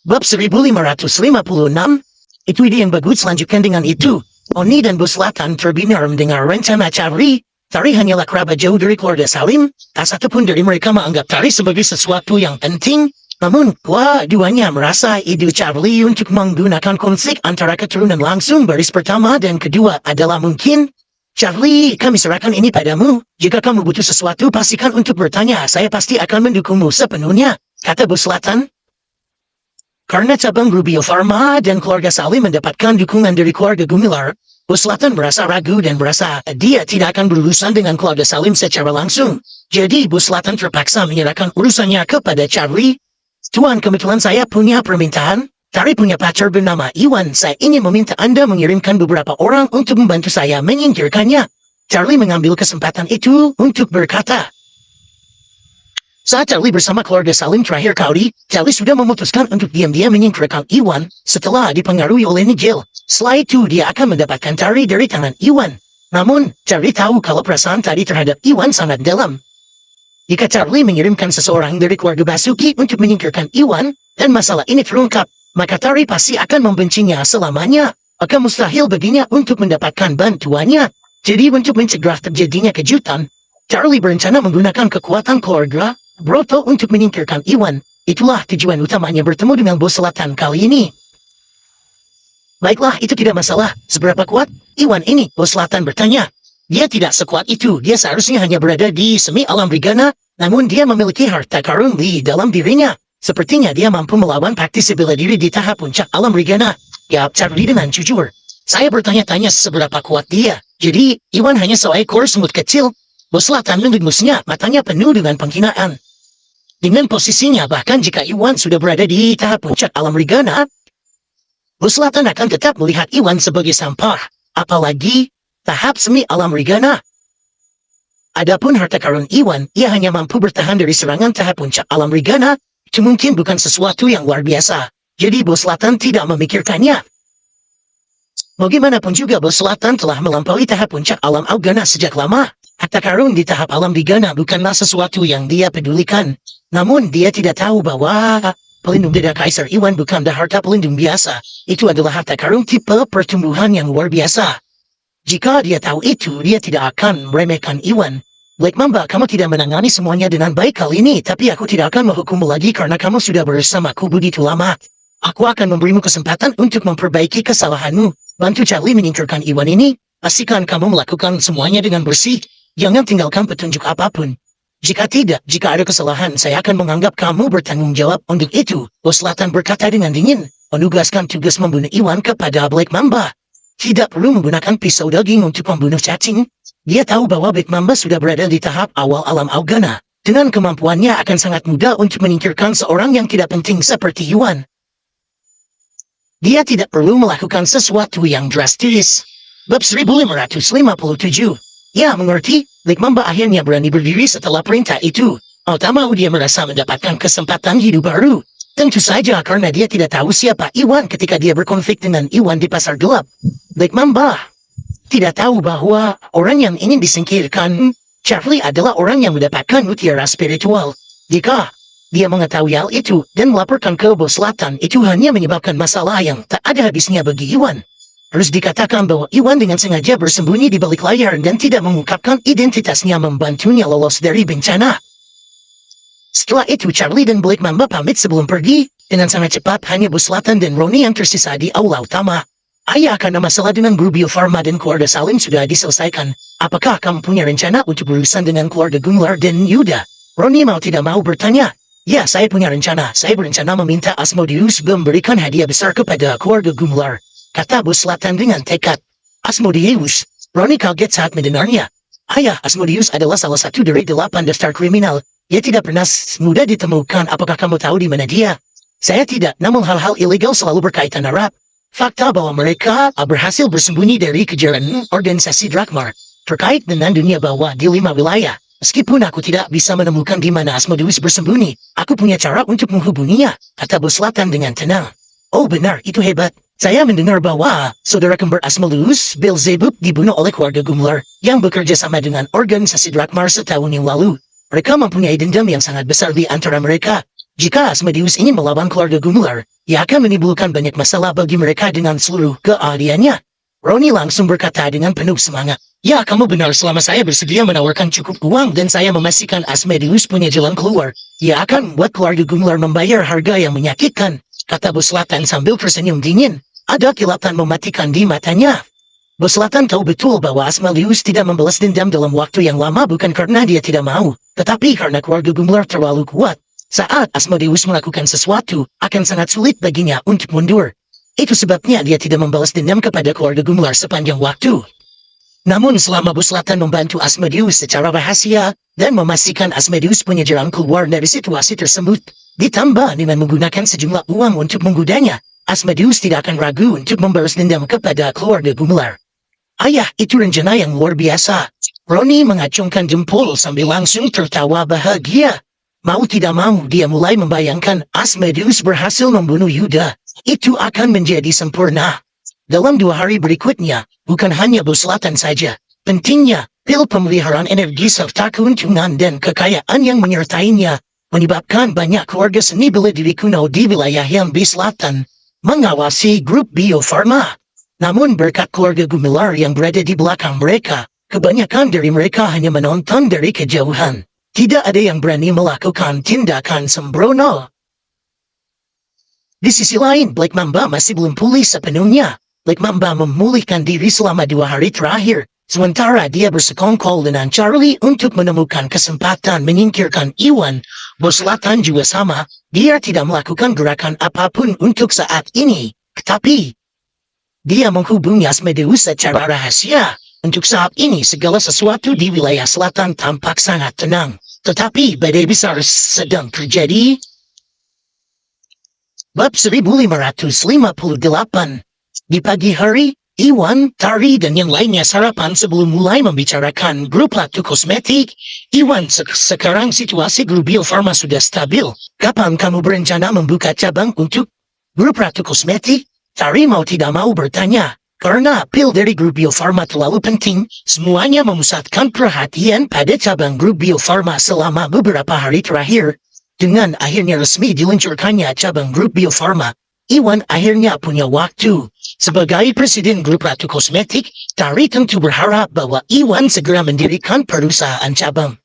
Bab 1556, itu ide yang bagus. Lanjutkan dengan itu. Oni dan Bos Latan terbinar mendengar rencana Charlie. Tari hanyalah kerabat jauh dari keluarga Salim. Tak satupun dari mereka menganggap Tari sebagai sesuatu yang penting. Namun, keduanya merasa ide Charlie untuk menggunakan konflik antara keturunan langsung baris pertama dan kedua adalah mungkin. Charlie, kami serahkan ini padamu. Jika kamu butuh sesuatu, pastikan untuk bertanya. Saya pasti akan mendukungmu sepenuhnya, kata Bos Latan. Karena cabang Rubio Pharma dan keluarga Salim mendapatkan dukungan dari keluarga Gumilar, Bos Latan merasa ragu dan merasa dia tidak akan berurusan dengan keluarga Salim secara langsung. Jadi Bos Latan terpaksa menyerahkan urusannya kepada Charlie. Tuan, kebetulan saya punya permintaan. Tari punya pacar bernama Iwan. Saya ingin meminta Anda mengirimkan beberapa orang untuk membantu saya menyingkirkannya. Charlie mengambil kesempatan itu untuk berkata. Saat Charlie bersama keluarga Salim terakhir kali, Charlie sudah memutuskan untuk diam-diam menyingkirkan Iwan setelah dipengaruhi oleh Nigel. Setelah itu dia akan mendapatkan Tari dari tangan Iwan. Namun, Charlie tahu kalau perasaan Tari terhadap Iwan sangat dalam. Jika Charlie mengirimkan seseorang dari keluarga Basuki untuk menyingkirkan Iwan, dan masalah ini terungkap, maka Tari pasti akan membencinya selamanya. Akan mustahil baginya untuk mendapatkan bantuannya. Jadi untuk mencegah terjadinya kejutan, Charlie berencana menggunakan kekuatan keluarga Broto untuk menyingkirkan Iwan. Itulah tujuan utamanya bertemu dengan Bos Selatan kali ini. Baiklah, itu tidak masalah. Seberapa kuat Iwan ini? Bos Selatan bertanya. Dia tidak sekuat itu. Dia seharusnya hanya berada di semi alam Rigana, namun dia memiliki harta karun di dalam dirinya. Sepertinya dia mampu melawan praktisi bela diri di tahap puncak alam Rigana. Jawab Charlie dengan jujur. Saya bertanya-tanya seberapa kuat dia. Jadi, Iwan hanya seekor semut kecil. Bos Selatan mendengusnya, matanya penuh dengan penghinaan. Dengan posisinya, bahkan jika Iwan sudah berada di tahap puncak alam Rigana, Bos Selatan akan tetap melihat Iwan sebagai sampah. Apalagi tahap semi alam Rigana. Adapun harta karun Iwan, ia hanya mampu bertahan dari serangan tahap puncak alam Rigana. Itu mungkin bukan sesuatu yang luar biasa. Jadi Bos Selatan tidak memikirkannya. Bagaimanapun juga Bos Selatan telah melampaui tahap puncak alam Augana sejak lama. Harta karun di tahap alam Rigana bukanlah sesuatu yang dia pedulikan. Namun dia tidak tahu bahwa pelindung dada Kaisar Iwan bukanlah harta pelindung biasa. Itu adalah harta karun tipe pertumbuhan yang luar biasa. Jika dia tahu itu, dia tidak akan meremehkan Iwan. Black Mamba, kamu tidak menangani semuanya dengan baik kali ini, tapi aku tidak akan menghukummu lagi karena kamu sudah bersamaku begitu lama. Aku akan memberimu kesempatan untuk memperbaiki kesalahanmu. Bantu Charlie menyingkirkan Iwan ini. Pastikan kamu melakukan semuanya dengan bersih. Jangan tinggalkan petunjuk apapun. Jika tidak, jika ada kesalahan, saya akan menganggap kamu bertanggung jawab untuk itu. Bos Selatan berkata dengan dingin, menugaskan tugas membunuh Iwan kepada Black Mamba. Tidak perlu menggunakan pisau daging untuk membunuh cacing. Dia tahu bahwa Black Mamba sudah berada di tahap awal alam Augana. Dengan kemampuannya akan sangat mudah untuk menyingkirkan seorang yang tidak penting seperti Iwan. Dia tidak perlu melakukan sesuatu yang drastis. Bab 1557. Ya, mengerti. Black Mamba akhirnya berani berdiri setelah perintah itu. Mau tak mau dia merasa mendapatkan kesempatan hidup baru. Tentu saja karena dia tidak tahu siapa Iwan ketika dia berkonflik dengan Iwan di pasar gelap. Black Mamba tidak tahu bahwa orang yang ingin disingkirkan Charlie adalah orang yang mendapatkan mutiara spiritual. Jika dia mengetahui hal itu dan melaporkan ke Bos Selatan, itu hanya menyebabkan masalah yang tak ada habisnya bagi Iwan. Harus dikatakan bahwa Iwan dengan sengaja bersembunyi di balik layar dan tidak mengungkapkan identitasnya membantunya lolos dari bencana. Setelah itu Charlie dan Black Mamba pamit sebelum pergi. Dengan sangat cepat hanya Bos Selatan dan Roni yang tersisa di aula utama. Ayah, karena masalah dengan Rubio Pharma dan keluarga Salim sudah diselesaikan. Apakah kamu punya rencana untuk berurusan dengan keluarga Gumilar dan Yuda? Roni mau tidak mau bertanya. Ya, saya punya rencana. Saya berencana meminta Asmodeus memberikan hadiah besar kepada keluarga Gumilar, kata Bos Selatan dengan tekad. Asmodeus? Roni kaget saat mendengarnya. Ayah, Asmodeus adalah salah satu dari 8 daftar kriminal. Dia tidak pernah mudah ditemukan. Apakah kamu tahu di mana dia? Saya tidak, namun hal-hal ilegal selalu berkaitan erat. Fakta bahwa mereka berhasil bersembunyi dari kejaran organisasi Drakmar terkait dengan dunia bawah di 5 wilayah. Meskipun aku tidak bisa menemukan di mana Asmodeus bersembunyi, aku punya cara untuk menghubunginya, kata Bos Selatan dengan tenang. Oh benar, itu hebat. Saya mendengar bahwa saudara kembar Asmodeus, Beelzebub, dibunuh oleh keluarga Gumilar yang bekerja sama dengan organisasi Drakmar setahun yang lalu. Mereka mempunyai dendam yang sangat besar di antara mereka. Jika Asmodeus ingin melawan keluarga Gumlar, ia akan menimbulkan banyak masalah bagi mereka dengan seluruh keahliannya. Roni langsung berkata dengan penuh semangat. Ya, kamu benar, selama saya bersedia menawarkan cukup uang dan saya memastikan Asmodeus punya jalan keluar, ia akan membuat keluarga Gumlar membayar harga yang menyakitkan, kata Bos Selatan sambil tersenyum dingin. Ada kilatan mematikan di matanya. Bos Selatan tahu betul bahwa Asmodeus tidak membalas dendam dalam waktu yang lama bukan karena dia tidak mau, tetapi karena keluarga Gumlar terlalu kuat. Saat Asmodeus melakukan sesuatu, akan sangat sulit baginya untuk mundur. Itu sebabnya dia tidak membalas dendam kepada keluarga Gumlar sepanjang waktu. Namun selama Bos Selatan membantu Asmodeus secara rahasia dan memastikan Asmodeus punya jalan keluar dari situasi tersebut, ditambah dengan menggunakan sejumlah uang untuk menggodanya, Asmodeus tidak akan ragu untuk membalas dendam kepada keluarga Gumlar. Ayah, itu rencana yang luar biasa. Roni mengacungkan jempol sambil langsung tertawa bahagia. Mau tidak mau dia mulai membayangkan Asmodeus berhasil membunuh Yuda. Itu akan menjadi sempurna. Dalam 2 hari berikutnya, bukan hanya Bos Selatan saja. Pentingnya, pil pemeliharaan energi serta keuntungan dan kekayaan yang menyertainya, menyebabkan banyak keluarga seni bela diri kuno di wilayah yang di selatan mengawasi grup Bio Farma. Namun berkat keluarga Gumlar yang berada di belakang mereka, kebanyakan dari mereka hanya menonton dari kejauhan. Tidak ada yang berani melakukan tindakan sembrono. Di sisi lain, Black Mamba masih belum pulih sepenuhnya. Black Mamba memulihkan diri selama 2 hari terakhir. Sementara dia bersekongkol dengan Charlie untuk menemukan kesempatan menyingkirkan Iwan. Bos Selatan juga sama. Dia tidak melakukan gerakan apapun untuk saat ini. Tetapi dia menghubungi Asmodeus secara rahasia. Untuk saat ini segala sesuatu di wilayah selatan tampak sangat tenang. Tetapi badai besar sedang terjadi. Bab 1558. Di pagi hari, Iwan, Tari dan yang lainnya sarapan sebelum mulai membicarakan grup Ratu Kosmetik. Iwan, sekarang situasi grup Bio Farma sudah stabil. Kapan kamu berencana membuka cabang untuk grup Ratu Kosmetik? Tari mau tidak mau bertanya. Karena pil dari grup Bio Farma terlalu penting, semuanya memusatkan perhatian pada cabang grup Bio Farma selama beberapa hari terakhir. Dengan akhirnya resmi diluncurkannya cabang grup Bio Farma, Iwan akhirnya punya waktu. Sebagai presiden grup Ratu Kosmetik, Tari tentu berharap bahwa Iwan segera mendirikan perusahaan cabang.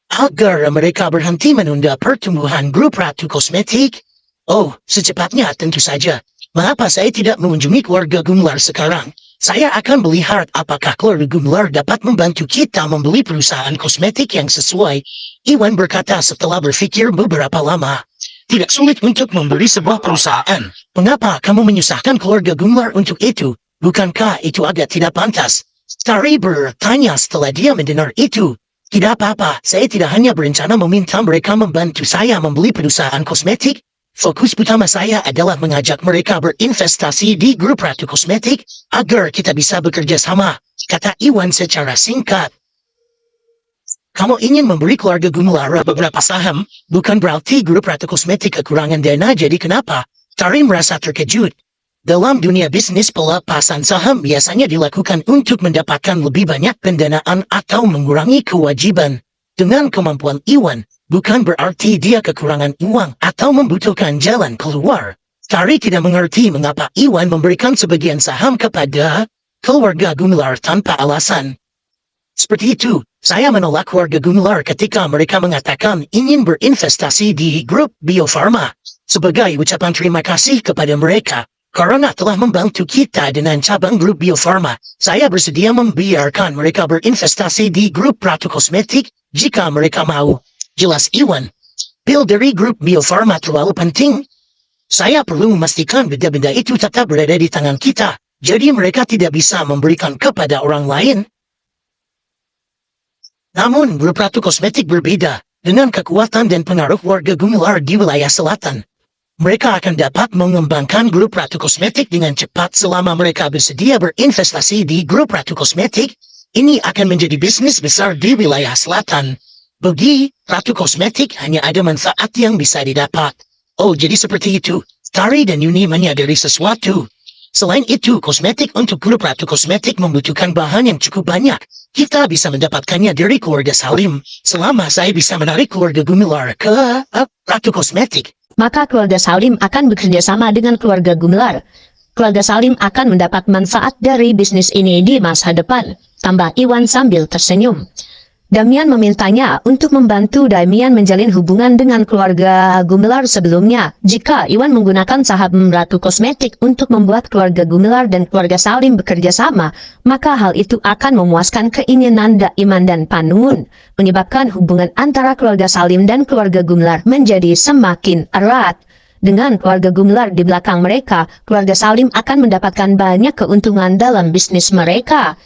Agar mereka berhenti menunda pertumbuhan grup Ratu Kosmetik. Oh, secepatnya tentu saja. Mengapa saya tidak mengunjungi keluarga Gumlar sekarang? Saya akan melihat apakah keluarga Gumlar dapat membantu kita membeli perusahaan kosmetik yang sesuai. Iwan berkata setelah berpikir beberapa lama. Tidak sulit untuk membeli sebuah perusahaan. Mengapa kamu menyusahkan keluarga Gumlar untuk itu? Bukankah itu agak tidak pantas? Tari bertanya setelah dia mendengar itu. Tidak apa-apa, saya tidak hanya berencana meminta mereka membantu saya membeli perusahaan kosmetik. Fokus utama saya adalah mengajak mereka berinvestasi di grup Ratu Kosmetik agar kita bisa bekerja sama, kata Iwan secara singkat. Kamu ingin memberi keluarga Gumlar beberapa saham, bukan berarti grup Ratu Kosmetik kekurangan dana, jadi kenapa? Tari merasa terkejut. Dalam dunia bisnis, pelepasan saham biasanya dilakukan untuk mendapatkan lebih banyak pendanaan atau mengurangi kewajiban. Dengan kemampuan Iwan, bukan berarti dia kekurangan uang atau membutuhkan jalan keluar. Tari tidak mengerti mengapa Iwan memberikan sebagian saham kepada keluarga Gumlar tanpa alasan. Seperti itu, saya menolak keluarga Gumlar ketika mereka mengatakan ingin berinvestasi di grup Bio Farma. Sebagai ucapan terima kasih kepada mereka, karena telah membantu kita dengan cabang grup Bio Farma, saya bersedia membiarkan mereka berinvestasi di grup Ratu Kosmetik jika mereka mau. Jelas Iwan, pil dari grup Bio Farma terlalu penting. Saya perlu memastikan benda-benda itu tetap berada di tangan kita, jadi mereka tidak bisa memberikan kepada orang lain. Namun grup Ratu Kosmetik berbeda, dengan kekuatan dan pengaruh warga Gumlar di wilayah selatan. Mereka akan dapat mengembangkan grup Ratu Kosmetik dengan cepat selama mereka bersedia berinvestasi di grup Ratu Kosmetik. Ini akan menjadi bisnis besar di wilayah selatan. Bagi Ratu Kosmetik hanya ada manfaat yang bisa didapat. Oh, jadi seperti itu. Tari dan Yuni menyadari sesuatu. Selain itu, kosmetik untuk grup Ratu Kosmetik membutuhkan bahan yang cukup banyak. Kita bisa mendapatkannya dari keluarga Salim. Selama saya bisa menarik keluarga Gumlar ke Ratu Kosmetik, maka keluarga Salim akan bekerja sama dengan keluarga Gumelar. Keluarga Salim akan mendapat manfaat dari bisnis ini di masa depan, tambah Iwan sambil tersenyum. Damian memintanya untuk membantu Damian menjalin hubungan dengan keluarga Gumelar sebelumnya. Jika Iwan menggunakan saham Ratu Kosmetik untuk membuat keluarga Gumelar dan keluarga Salim bekerja sama, maka hal itu akan memuaskan keinginan Daiman dan Panungun, menyebabkan hubungan antara keluarga Salim dan keluarga Gumelar menjadi semakin erat. Dengan keluarga Gumelar di belakang mereka, keluarga Salim akan mendapatkan banyak keuntungan dalam bisnis mereka.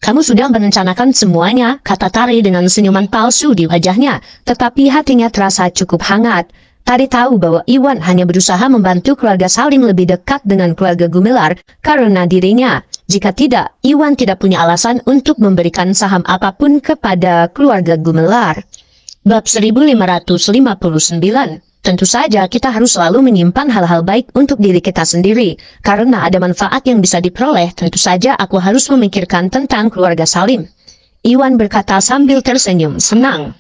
Kamu sudah merencanakan semuanya, kata Tari dengan senyuman palsu di wajahnya, tetapi hatinya terasa cukup hangat. Tari tahu bahwa Iwan hanya berusaha membantu keluarga Salim lebih dekat dengan keluarga Gumelar karena dirinya. Jika tidak, Iwan tidak punya alasan untuk memberikan saham apapun kepada keluarga Gumelar. Bab 1559. Tentu saja kita harus selalu menyimpan hal-hal baik untuk diri kita sendiri. Karena ada manfaat yang bisa diperoleh, tentu saja aku harus memikirkan tentang keluarga Salim. Iwan berkata sambil tersenyum senang.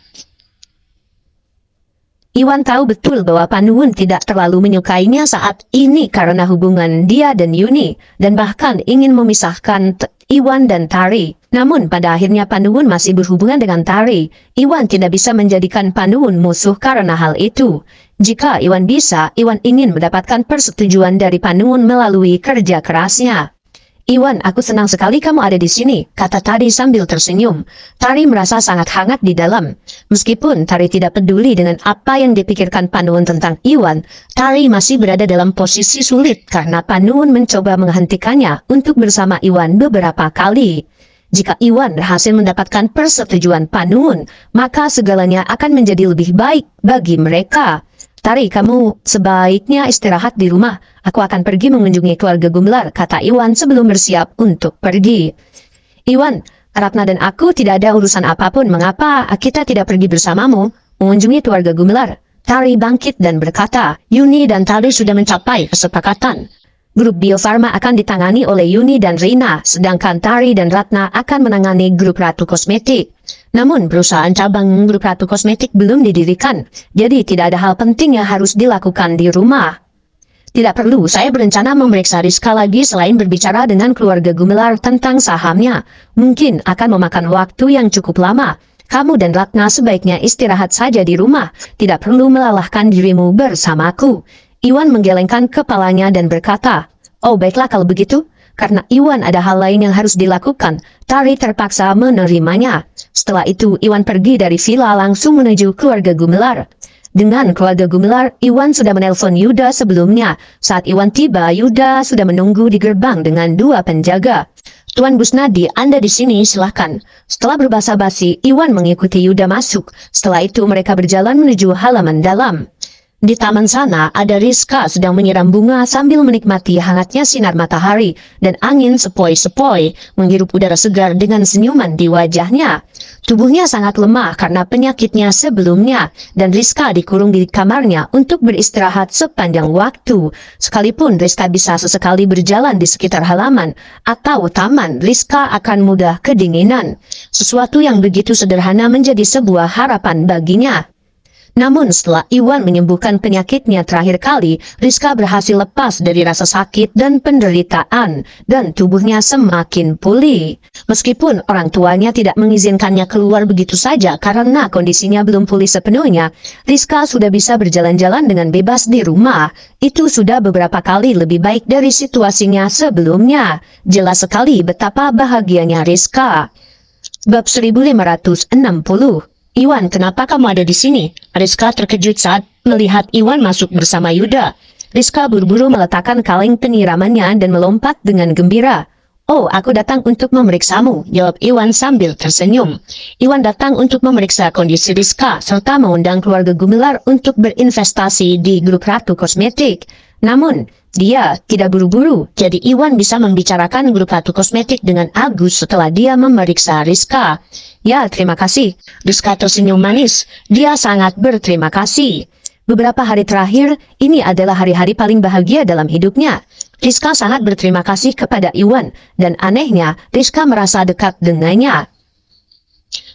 Iwan tahu betul bahwa Panungun tidak terlalu menyukainya saat ini karena hubungan dia dan Yuni, dan bahkan ingin memisahkan Iwan dan Tari. Namun pada akhirnya Panungun masih berhubungan dengan Tari. Iwan tidak bisa menjadikan Panungun musuh karena hal itu. Jika Iwan bisa, Iwan ingin mendapatkan persetujuan dari Panungun melalui kerja kerasnya. Iwan, aku senang sekali kamu ada di sini, kata Tari sambil tersenyum. Tari merasa sangat hangat di dalam. Meskipun Tari tidak peduli dengan apa yang dipikirkan Panungun tentang Iwan, Tari masih berada dalam posisi sulit karena Panungun mencoba menghentikannya untuk bersama Iwan beberapa kali. Jika Iwan berhasil mendapatkan persetujuan Panungun, maka segalanya akan menjadi lebih baik bagi mereka. Tari, kamu sebaiknya istirahat di rumah. Aku akan pergi mengunjungi keluarga Gumelar, kata Iwan sebelum bersiap untuk pergi. Iwan, Ratna dan aku tidak ada urusan apapun. Mengapa kita tidak pergi bersamamu mengunjungi keluarga Gumelar? Tari bangkit dan berkata, Yuni dan Tari sudah mencapai kesepakatan. Grup Bio Farma akan ditangani oleh Yuni dan Rina, sedangkan Tari dan Ratna akan menangani grup Ratu Kosmetik. Namun perusahaan cabang grup Ratu Kosmetik belum didirikan, jadi tidak ada hal penting yang harus dilakukan di rumah. Tidak perlu, saya berencana memeriksa Rizka lagi selain berbicara dengan keluarga Gumelar tentang sahamnya. Mungkin akan memakan waktu yang cukup lama. Kamu dan Ratna sebaiknya istirahat saja di rumah, tidak perlu melelahkan dirimu bersamaku. Iwan menggelengkan kepalanya dan berkata, oh baiklah kalau begitu. Karena Iwan ada hal lain yang harus dilakukan, Tari terpaksa menerimanya. Setelah itu Iwan pergi dari villa langsung menuju keluarga Gumelar. Dengan keluarga Gumelar, Iwan sudah menelpon Yuda sebelumnya. Saat Iwan tiba, Yuda sudah menunggu di gerbang dengan 2 penjaga. Tuan Busnadi, Anda di sini, silahkan. Setelah berbahasa basi, Iwan mengikuti Yuda masuk. Setelah itu mereka berjalan menuju halaman dalam. Di taman sana, ada Rizka sedang menyiram bunga sambil menikmati hangatnya sinar matahari dan angin sepoi-sepoi menghirup udara segar dengan senyuman di wajahnya. Tubuhnya sangat lemah karena penyakitnya sebelumnya, dan Rizka dikurung di kamarnya untuk beristirahat sepanjang waktu. Sekalipun Rizka bisa sesekali berjalan di sekitar halaman atau taman, Rizka akan mudah kedinginan. Sesuatu yang begitu sederhana menjadi sebuah harapan baginya. Namun setelah Iwan menyembuhkan penyakitnya terakhir kali, Rizka berhasil lepas dari rasa sakit dan penderitaan, dan tubuhnya semakin pulih. Meskipun orang tuanya tidak mengizinkannya keluar begitu saja karena kondisinya belum pulih sepenuhnya, Rizka sudah bisa berjalan-jalan dengan bebas di rumah. Itu sudah beberapa kali lebih baik dari situasinya sebelumnya. Jelas sekali betapa bahagianya Rizka. Bab 1560. Iwan, kenapa kamu ada di sini? Rizka terkejut saat melihat Iwan masuk bersama Yuda. Rizka buru-buru meletakkan kaleng penyiramannya dan melompat dengan gembira. Oh, aku datang untuk memeriksamu, jawab Iwan sambil tersenyum. Iwan datang untuk memeriksa kondisi Rizka serta mengundang keluarga Gumelar untuk berinvestasi di grup Ratu Kosmetik. Namun, dia tidak buru-buru, jadi Iwan bisa membicarakan grup Ratu Kosmetik dengan Agus setelah dia memeriksa Rizka. Ya, terima kasih. Rizka tersenyum manis. Dia sangat berterima kasih. Beberapa hari terakhir, ini adalah hari-hari paling bahagia dalam hidupnya. Rizka sangat berterima kasih kepada Iwan, dan anehnya, Rizka merasa dekat dengannya.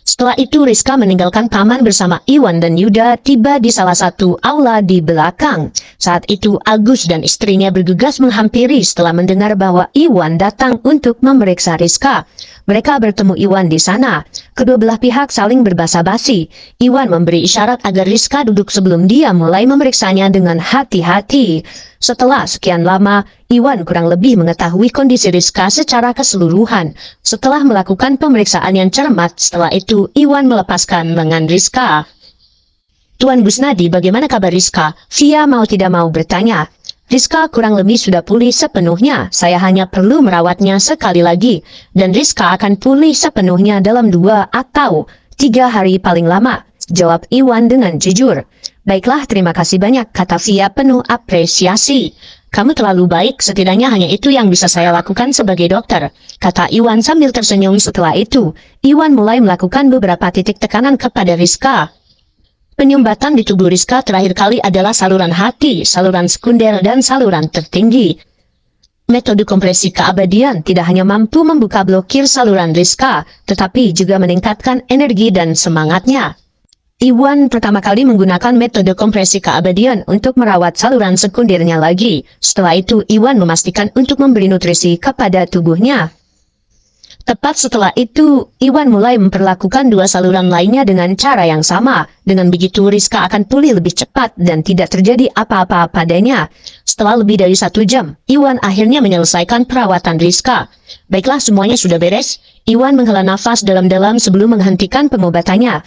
Setelah itu Rizka meninggalkan taman bersama Iwan dan Yuda tiba di salah satu aula di belakang. Saat itu Agus dan istrinya bergegas menghampiri setelah mendengar bahwa Iwan datang untuk memeriksa Rizka. Mereka bertemu Iwan di sana. Kedua belah pihak saling berbasa-basi. Iwan memberi isyarat agar Rizka duduk sebelum dia mulai memeriksanya dengan hati-hati. Setelah sekian lama, Iwan kurang lebih mengetahui kondisi Rizka secara keseluruhan. Setelah melakukan pemeriksaan yang cermat, setelah itu Iwan melepaskan lengan Rizka. Tuan Busnadi, bagaimana kabar Rizka? Via mau tidak mau bertanya. Rizka kurang lebih sudah pulih sepenuhnya. Saya hanya perlu merawatnya sekali lagi. Dan Rizka akan pulih sepenuhnya dalam 2 atau 3 hari paling lama. Jawab Iwan dengan jujur. Baiklah, terima kasih banyak, kata Via penuh apresiasi. Kamu terlalu baik, setidaknya hanya itu yang bisa saya lakukan sebagai dokter, kata Iwan sambil tersenyum. Setelah itu, Iwan mulai melakukan beberapa titik tekanan kepada Rizka. Penyumbatan di tubuh Rizka terakhir kali adalah saluran hati, saluran sekunder, dan saluran tertinggi. Metode kompresi keabadian tidak hanya mampu membuka blokir saluran Rizka, tetapi juga meningkatkan energi dan semangatnya. Iwan pertama kali menggunakan metode kompresi keabadian untuk merawat saluran sekundernya lagi. Setelah itu, Iwan memastikan untuk memberi nutrisi kepada tubuhnya. Tepat setelah itu, Iwan mulai memperlakukan 2 saluran lainnya dengan cara yang sama. Dengan begitu, Rizka akan pulih lebih cepat dan tidak terjadi apa-apa padanya. Setelah lebih dari 1 jam, Iwan akhirnya menyelesaikan perawatan Rizka. Baiklah, semuanya sudah beres. Iwan menghela nafas dalam-dalam sebelum menghentikan pengobatannya.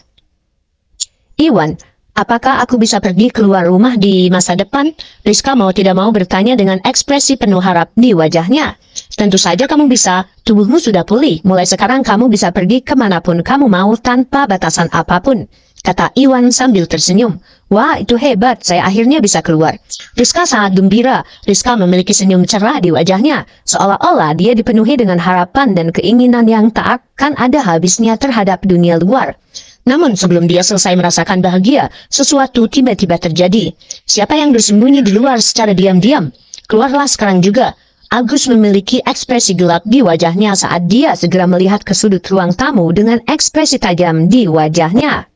Iwan, apakah aku bisa pergi keluar rumah di masa depan? Rizka mau tidak mau bertanya dengan ekspresi penuh harap di wajahnya. Tentu saja kamu bisa, tubuhmu sudah pulih. Mulai sekarang kamu bisa pergi kemanapun kamu mau tanpa batasan apapun, kata Iwan sambil tersenyum. Wah, itu hebat, saya akhirnya bisa keluar. Rizka sangat gembira. Rizka memiliki senyum cerah di wajahnya, seolah-olah dia dipenuhi dengan harapan dan keinginan yang tak akan ada habisnya terhadap dunia luar. Namun sebelum dia selesai merasakan bahagia, sesuatu tiba-tiba terjadi. Siapa yang bersembunyi di luar secara diam-diam? Keluarlah sekarang juga. Agus memiliki ekspresi gelap di wajahnya saat dia segera melihat ke sudut ruang tamu dengan ekspresi tajam di wajahnya.